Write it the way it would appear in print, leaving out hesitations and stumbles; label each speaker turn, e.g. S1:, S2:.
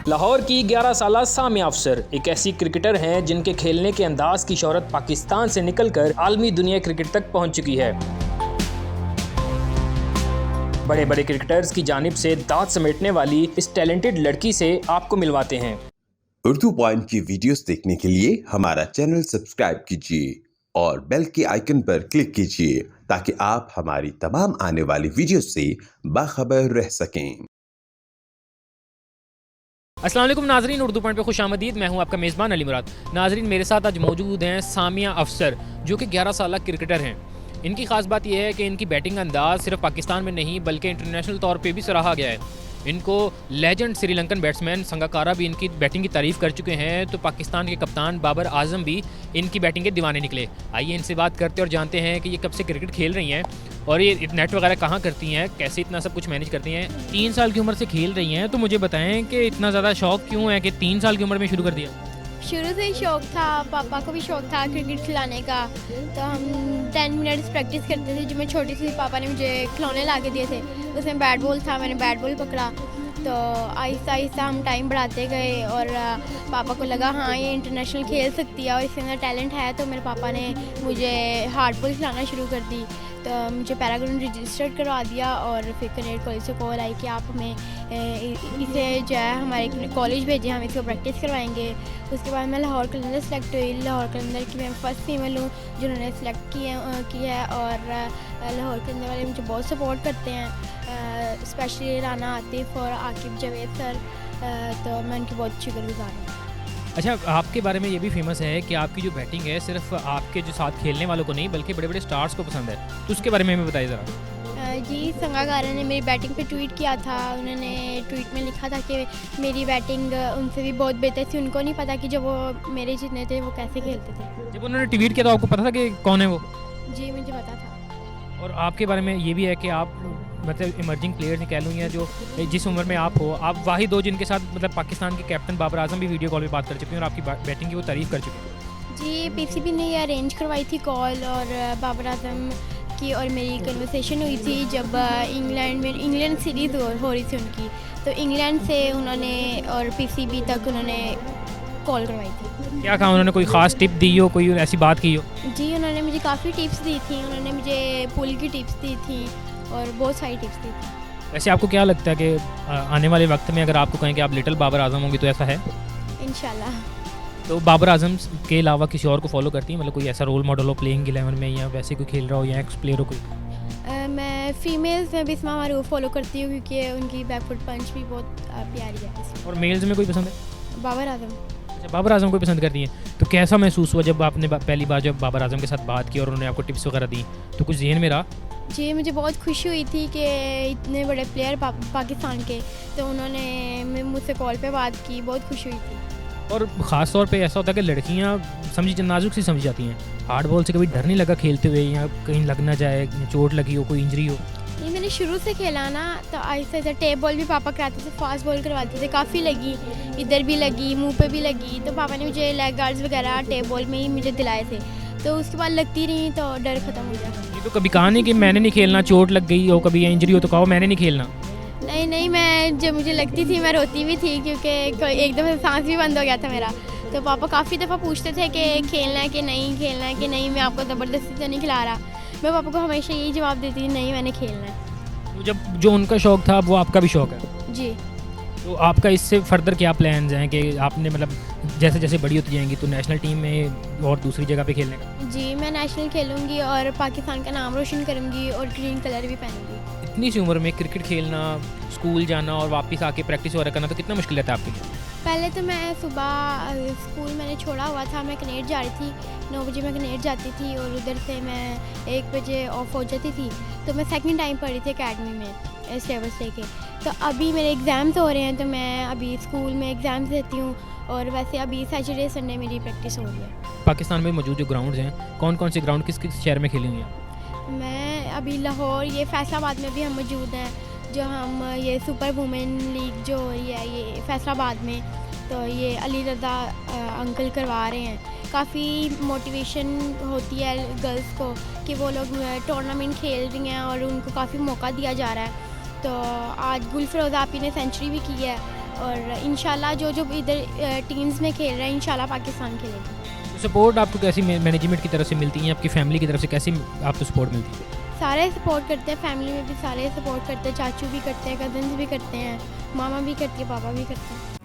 S1: लाहौर की 11 साला सामिया अफसर एक ऐसी क्रिकेटर हैं जिनके खेलने के अंदाज की शोहरत पाकिस्तान से निकलकर आलमी दुनिया क्रिकेट तक पहुंच चुकी है। बड़े बड़े क्रिकेटर्स की जानिब से दांत समेटने वाली इस टैलेंटेड लड़की से आपको मिलवाते हैं।
S2: उर्दू पॉइंट की वीडियोस देखने के लिए हमारा चैनल सब्सक्राइब कीजिए और बेल के आइकन पर क्लिक कीजिए ताकि आप हमारी तमाम आने वाली वीडियोस से बाखबर रह सकें।
S1: अस्सलाम वालेकुम नाजरीन, उर्दू पॉइंट पे खुशामदीद। मैं हूं आपका मेज़बान अली मुराद। नाजरीन, मेरे साथ आज मौजूद हैं सामिया अफसर, जो कि 11 साल क्रिकेटर हैं। इनकी ख़ास बात यह है कि इनकी बैटिंग अंदाज सिर्फ पाकिस्तान में नहीं बल्कि इंटरनेशनल तौर पे भी सराहा गया है। इनको लेजेंड श्रीलंकन बैट्समैन संगाकारा भी इनकी बैटिंग की तारीफ़ कर चुके हैं, तो पाकिस्तान के कप्तान बाबर आजम भी इनकी बैटिंग के दीवाने निकले। आइए इनसे बात करते और जानते हैं कि ये कब से क्रिकेट खेल रही हैं और ये नेट वगैरह कहाँ करती हैं, कैसे इतना सब कुछ मैनेज करती हैं। 3 साल की उम्र से खेल रही हैं, तो मुझे बताएं कि इतना ज़्यादा शौक़ क्यों है कि 3 साल की उम्र में शुरू कर दिया?
S3: शुरू से ही शौक़ था, पापा को भी शौक़ था क्रिकेट खिलाने का। तो हम 10 मिनट्स प्रैक्टिस करते थे। जब मैं छोटी सी, पापा ने मुझे खिलौने ला के दिए थे, उसमें बैट बॉल था, मैंने बैट बॉल पकड़ा। तो आहिस्ता आहिस्ता हम टाइम बढ़ाते गए और पापा को लगा हाँ ये इंटरनेशनल खेल सकती है और इसके अंदर टैलेंट है। तो मेरे पापा ने मुझे हार्ड बॉल खिलाना शुरू कर दी। तो मुझे पैराग्राउंड रजिस्टर्ड करवा दिया और फिर कनेड कॉलेज से कॉल आई कि आप हमें इसे जो है हमारे कॉलेज भेजें, हम इसको प्रैक्टिस करवाएंगे। उसके बाद मैं लाहौर कलंदर सेलेक्ट हुई। लाहौर कलंदर की मैं फ़र्स्ट फीमेल हूँ जिन्होंने सेलेक्ट की है और लाहौर कलंदर वाले मुझे बहुत सपोर्ट करते हैं, स्पेशली राना आतिफ और आकिब जावेद सर। तो मैं उनकी बहुत शुक्रगुजार हूँ।
S1: अच्छा, आपके बारे में ये भी फेमस है कि आपकी जो बैटिंग है सिर्फ आपके जो साथ खेलने वालों को नहीं बल्कि बड़े बड़े स्टार्स को पसंद है, तो उसके बारे में हमें बताइए ज़रा।
S3: जी, संगाकारा ने मेरी बैटिंग पे ट्वीट किया था। उन्होंने ट्वीट में लिखा था कि मेरी बैटिंग उनसे भी बहुत बेहतर थी। उनको नहीं पता कि जब वो मेरे जितने थे वो कैसे खेलते थे।
S1: जब उन्होंने ट्वीट किया तो आपको पता था कि कौन है वो?
S3: जी, मुझे पता था।
S1: और आपके बारे में ये भी है कि आप मतलब इमर्जिंग प्लेयर्स कह लूँ या जो जिस उम्र में आप हो, आप वाही दो जिनके साथ मतलब पाकिस्तान के कैप्टन बाबर आजम भी वीडियो कॉल पे बात कर चुके हैं और आपकी बैटिंग की वो तारीफ़ कर चुके हैं।
S3: जी, पीसीबी ने ये अरेंज करवाई थी कॉल और बाबर आजम की और मेरी कन्वर्सेशन हुई थी जब इंग्लैंड सीरीज़ हो रही थी उनकी। तो इंग्लैंड से उन्होंने और पीसीबी तक उन्होंने कॉल करवाई थी।
S1: क्या कहा उन्होंने? कोई ख़ास टिप दी हो, कोई ऐसी बात की हो?
S3: जी, उन्होंने मुझे काफ़ी टिप्स दी थी। उन्होंने मुझे पुल की टिप्स दी थी और बहुत सारी टिप्स दी थी।
S1: वैसे आपको क्या लगता है कि आने वाले वक्त में अगर आपको कहें कि आप लिटिल बाबर आजम होंगी तो ऐसा है?
S3: इंशाल्लाह।
S1: तो बाबर आजम के अलावा किसी और को फॉलो करती हैं, मतलब कोई ऐसा रोल मॉडल हो प्लेइंग 11 में या वैसे कोई खेल रहा हो या एक्स प्लेयर हो कोई?
S3: मैं फीमेल्स में बिस्मा मारूफ फॉलो करती हूँ क्योंकि उनकी बैकफुट पंच भी बहुत प्यारी है।
S1: और मेल्स में कोई पसंद है?
S3: बाबर आजम।
S1: अच्छा, बाबर आजम को पसंद करती हैं। तो कैसा महसूस हुआ जब आपने पहली बार जब बाबर आजम के साथ बात की और उन्होंने आपको टिप्स वगैरह दी, तो कुछ जहन में रहा?
S3: जी, मुझे बहुत खुशी हुई थी कि इतने बड़े प्लेयर पाकिस्तान के, तो उन्होंने मुझसे कॉल पे बात की, बहुत खुशी हुई थी।
S1: और ख़ास तौर पे ऐसा होता है कि लड़कियां नाजुक सी समझी जाती हैं। हार्ड बॉल से कभी डर नहीं लगा खेलते हुए या कहीं लग ना जाए, चोट लगी हो, कोई इंजरी हो?
S3: ये मैंने शुरू से खेला ना, तो आहिस्ता आहिस्ता टेप बॉल भी पापा कराते थे, फास्ट बॉल करवाते थे, काफ़ी लगी, इधर भी लगी, मुंह पे भी लगी। तो पापा ने मुझे लेग गार्ड्स वगैरह टेप बॉल में ही मुझे दिलाए थे, तो उसके बाद लगती रही तो डर ख़त्म हो गया।
S1: ये तो कभी कहा नहीं कि मैंने नहीं खेलना, चोट लग गई हो कभी या इंजरी हो तो कहो मैंने नहीं खेलना?
S3: नहीं, मैं जब मुझे लगती थी मैं रोती भी थी क्योंकि एक दफ़ा सांस भी बंद हो गया था मेरा। तो पापा काफ़ी दफ़ा पूछते थे कि खेलना है कि नहीं, खेलना है कि नहीं, मैं आपको ज़बरदस्ती तो नहीं खिला रहा। मैं पापा को हमेशा यही जवाब देती थी, नहीं मैंने खेलना है।
S1: तो जब जो उनका शौक़ था वो आपका भी शौक़ है?
S3: जी।
S1: तो आपका इससे फर्दर क्या प्लान्स हैं कि आपने मतलब जैसे जैसे बड़ी होती जाएंगी तो नेशनल टीम में और दूसरी जगह पे खेलने का?
S3: जी, मैं नेशनल खेलूँगी और पाकिस्तान का नाम रोशन करूँगी और ग्रीन कलर भी पहनूँगी।
S1: इतनी सी उम्र में क्रिकेट खेलना, स्कूल जाना और वापस आके प्रैक्टिस वगैरह करना, तो कितना मुश्किल रहता है आपके लिए?
S3: पहले तो मैं सुबह स्कूल मैंने छोड़ा हुआ था, मैं कनेड जा रही थी, 9 बजे मैं कनेड जाती थी और उधर से मैं 1 बजे ऑफ हो जाती थी। तो मैं सेकंड टाइम पढ़ी थी एकेडमी में सिलेबस लेके। तो अभी मेरे एग्ज़ाम्स हो रहे हैं तो मैं अभी स्कूल में एग्ज़ाम्स देती हूँ और वैसे अभी सैटरडे संडे मेरी प्रैक्टिस हो रही है।
S1: पाकिस्तान में मौजूद जो ग्राउंड्स हैं, कौन कौन से ग्राउंड किस किस शहर में खेले हुए हैं?
S3: मैं अभी लाहौर, ये फैसलाबाद में भी हम मौजूद हैं, जो हम ये सुपर वुमेन लीग जो हो रही है ये फैसलाबाद में, तो ये अली रज़ा अंकल करवा रहे हैं। काफ़ी मोटिवेशन होती है गर्ल्स को कि वो लोग टूर्नामेंट खेल रही हैं और उनको काफ़ी मौका दिया जा रहा है। तो आज गुल फरोज़ आपी ने सेंचुरी भी की है और इंशाल्लाह जो जो इधर टीम्स में खेल रहे हैं इंशाल्लाह पाकिस्तान खेलेगी।
S1: सपोर्ट आपको कैसी मैनेजमेंट की तरफ से मिलती है, आपकी फैमिली की तरफ से कैसी आपको सपोर्ट मिलती है?
S3: सारे सपोर्ट करते हैं, फैमिली में भी सारे सपोर्ट करते हैं, चाचू भी करते हैं, कज़न्स भी करते हैं, मामा भी करती है, पापा भी करते हैं।